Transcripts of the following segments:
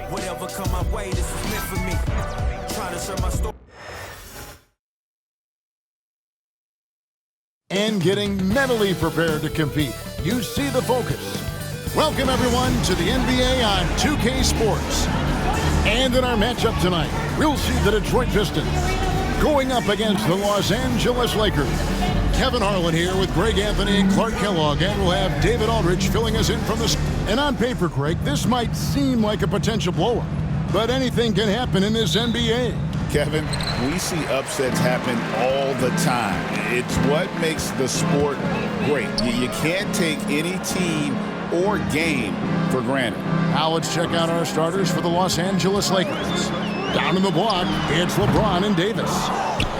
Whatever come my way, this is meant for me. Trying to share my story. And getting mentally prepared to compete. You see the focus. Welcome, everyone, to the NBA on 2K Sports. And in our matchup tonight, we'll see the Detroit Pistons going up against the Los Angeles Lakers. Kevin Harlan here with Greg Anthony and Clark Kellogg, and we'll have David Aldridge filling us in from the... And on paper, Greg, this might seem like a potential blowout, but anything can happen in this NBA. Kevin, we see upsets happen all the time. It's what makes the sport great. You can't take any team or game for granted. Now let's check out our starters for the Los Angeles Lakers. Down in the block, it's LeBron and Davis.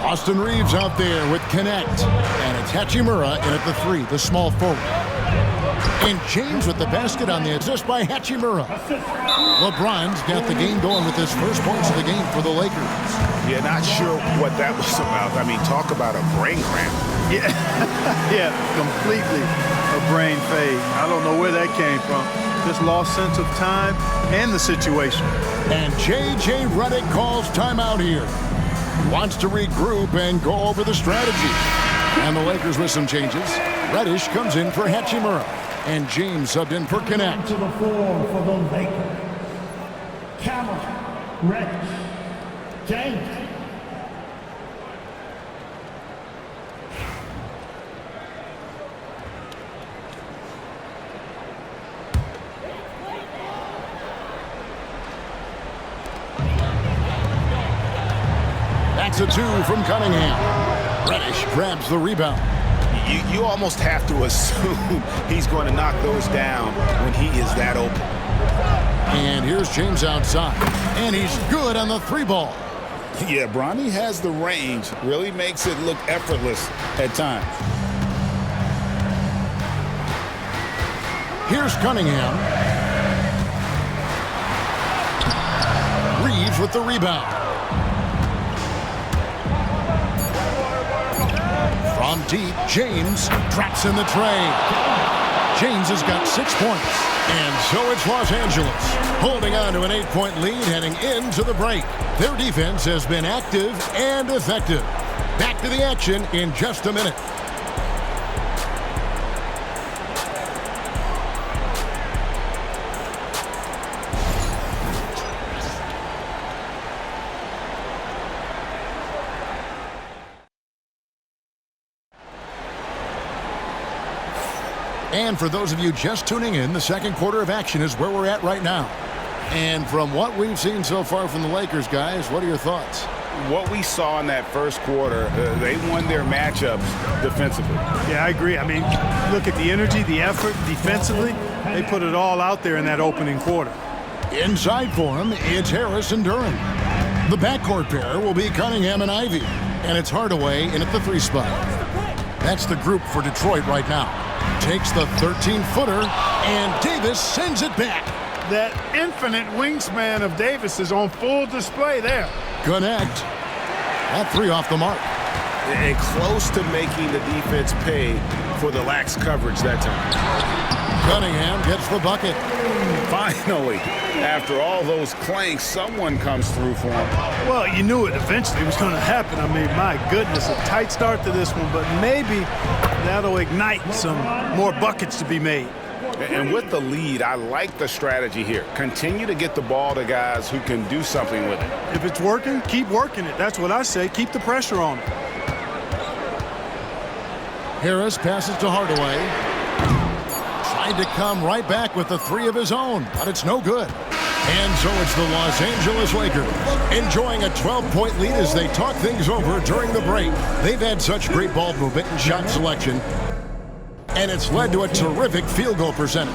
Austin Reeves out there with Connect. And it's Hachimura in at the 3, the small forward. And James with the basket on the assist by Hachimura. LeBron's got the game going with his first points of the game for the Lakers. Yeah, not sure what that was about. I mean, talk about a brain cramp. Yeah, yeah, completely a brain fade. I don't know where that came from. Just lost sense of time and the situation. And J.J. Redick calls timeout here. Wants to regroup and go over the strategy. And the Lakers with some changes. Reddish comes in for Hachimura. And James subbed in for Connect. To the floor for the Lakers. Cameron Reddish. James. That's a 2 from Cunningham. Reddish grabs the rebound. You almost have to assume he's going to knock those down when he is that open. And here's James outside. And he's good on the 3 ball. Yeah, Bronny has the range. Really makes it look effortless at times. Here's Cunningham. Reeves with the rebound. From deep, James drops in the tray. James has got 6 points. And so it's Los Angeles, holding on to an 8-point lead heading into the break. Their defense has been active and effective. Back to the action in just a minute. And for those of you just tuning in, the second quarter of action is where we're at right now. And from what we've seen so far from the Lakers, guys, what are your thoughts? What we saw in that first quarter, they won their matchups defensively. Yeah, I agree. I mean, look at the energy, the effort defensively. They put it all out there in that opening quarter. Inside for him, it's Harris and Durham. The backcourt pair will be Cunningham and Ivy. And it's Hardaway in at the 3 spot. That's the group for Detroit right now. Takes the 13-footer, and Davis sends it back. That infinite wingspan of Davis is on full display there. Connect. That 3 off the mark. And close to making the defense pay for the lax coverage that time. Cunningham gets the bucket. Finally, after all those clanks, someone comes through for him. Well, you knew it eventually was going to happen. I mean, my goodness, a tight start to this one, but maybe that'll ignite some more buckets to be made. And with the lead, I like the strategy here. Continue to get the ball to guys who can do something with it. If it's working, keep working it. That's what I say. Keep the pressure on it. Harris passes to Hardaway. Tried to come right back with the 3 of his own, but it's no good. And so it's the Los Angeles Lakers enjoying a 12-point lead as they talk things over during the break. They've had such great ball movement and shot selection, and it's led to a terrific field goal percentage.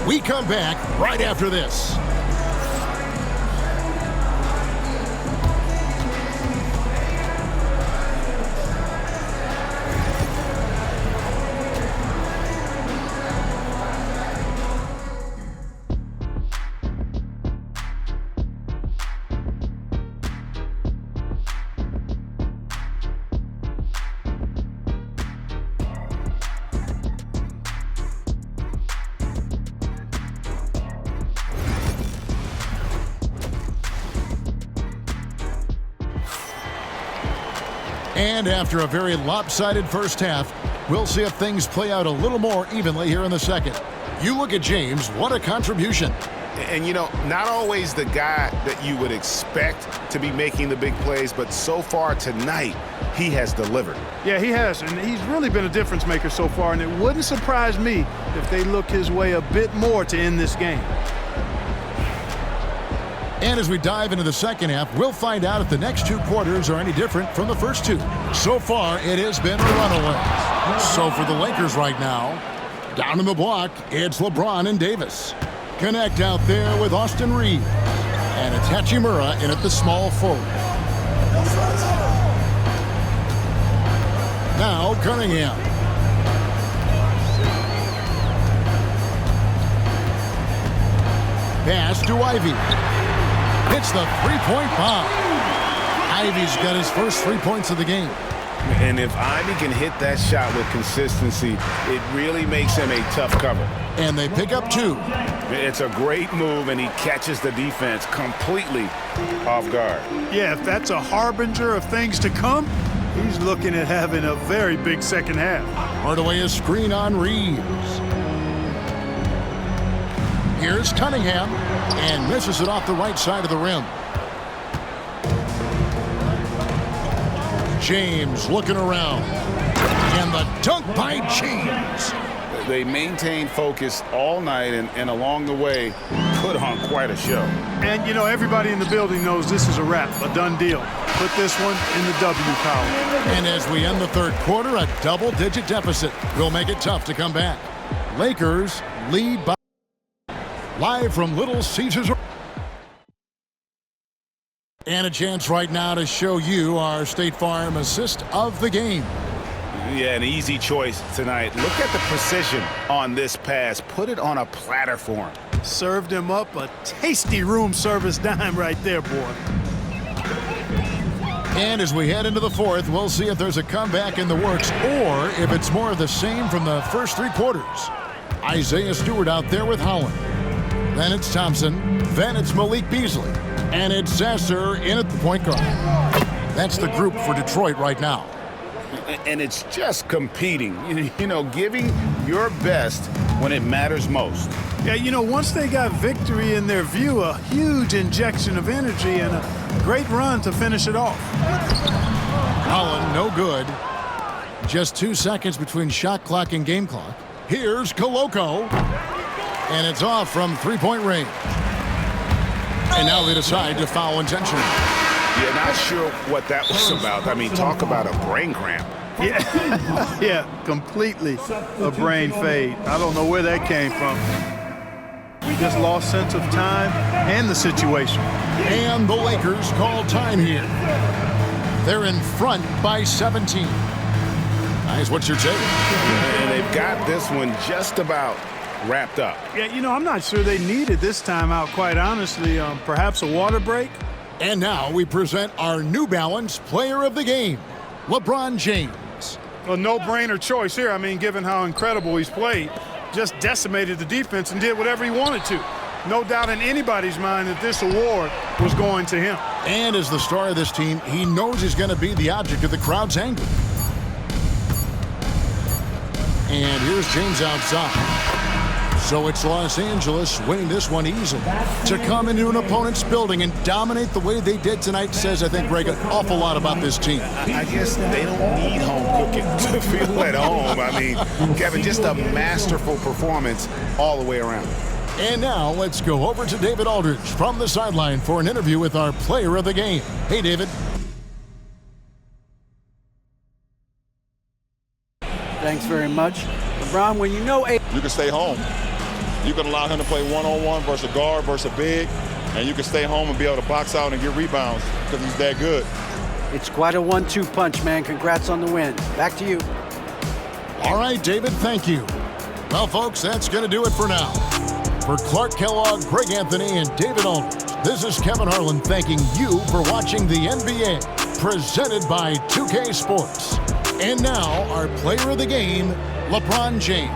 We come back right after this. And after a very lopsided first half, we'll see if things play out a little more evenly here in the second. You look at James, what a contribution. And, you know, not always the guy that you would expect to be making the big plays, but so far tonight, he has delivered. Yeah, he has, and he's really been a difference maker so far, and it wouldn't surprise me if they look his way a bit more to end this game. And as we dive into the second half, we'll find out if the next two quarters are any different from the first two. So far, it has been a runaway. So for the Lakers right now, down in the block, it's LeBron and Davis. Connect out there with Austin Reeves. And it's Hachimura in at the small forward. Now Cunningham. Pass to Ivy. Hits the three-point bomb. Ivy's got his first 3 points of the game. And if Ivy can hit that shot with consistency, it really makes him a tough cover. And they pick up two. It's a great move, and he catches the defense completely off guard. Yeah, if that's a harbinger of things to come, he's looking at having a very big second half. Hardaway a screen on Reeves. Here's Cunningham, and misses it off the right side of the rim. James looking around. And the dunk by James. They maintained focus all night and along the way put on quite a show. And, you know, everybody in the building knows this is a wrap, a done deal. Put this one in the W column. And as we end the third quarter, a double-digit deficit will make it tough to come back. Lakers lead by... Live from Little Caesars. And a chance right now to show you our State Farm assist of the game. Yeah, an easy choice tonight. Look at the precision on this pass. Put it on a platter for him. Served him up a tasty room service dime right there, boy. And as we head into the fourth, we'll see if there's a comeback in the works or if it's more of the same from the first three quarters. Isaiah Stewart out there with Holland. Then it's Thompson. Then it's Malik Beasley. And it's Sasser in at the point guard. That's the group for Detroit right now. And it's just competing, you know, giving your best when it matters most. Yeah, you know, once they got victory in their view, a huge injection of energy and a great run to finish it off. Holland, no good. Just 2 seconds between shot clock and game clock. Here's Koloko. And it's off from three-point range. And now they decide to foul intentionally. Yeah, not sure what that was about. I mean, talk about a brain cramp. Yeah, yeah, completely a brain fade. I don't know where that came from. We just lost sense of time and the situation. And the Lakers call time here. They're in front by 17. Guys, what's your take? And they've got this one just about wrapped up. Yeah, you know, I'm not sure they needed this timeout, quite honestly. Perhaps a water break? And now we present our New Balance Player of the Game, LeBron James. A no-brainer choice here. I mean, given how incredible he's played, just decimated the defense and did whatever he wanted to. No doubt in anybody's mind that this award was going to him. And as the star of this team, he knows he's going to be the object of the crowd's anger. And here's James outside. So it's Los Angeles winning this one easily. To come into an opponent's building and dominate the way they did tonight says, I think, Greg, an awful lot about this team. I guess they don't need home cooking to feel at home. I mean, Kevin, just a masterful performance all the way around. And now let's go over to David Aldridge from the sideline for an interview with our player of the game. Hey, David. Thanks very much. LeBron, when you know you can stay home. You can allow him to play one-on-one versus a guard versus a big, and you can stay home and be able to box out and get rebounds because he's that good. It's quite a 1-2 punch, man. Congrats on the win. Back to you. All right, David, thank you. Well, folks, that's going to do it for now. For Clark Kellogg, Greg Anthony, and David Aldridge, this is Kevin Harlan thanking you for watching the NBA, presented by 2K Sports. And now, our player of the game, LeBron James.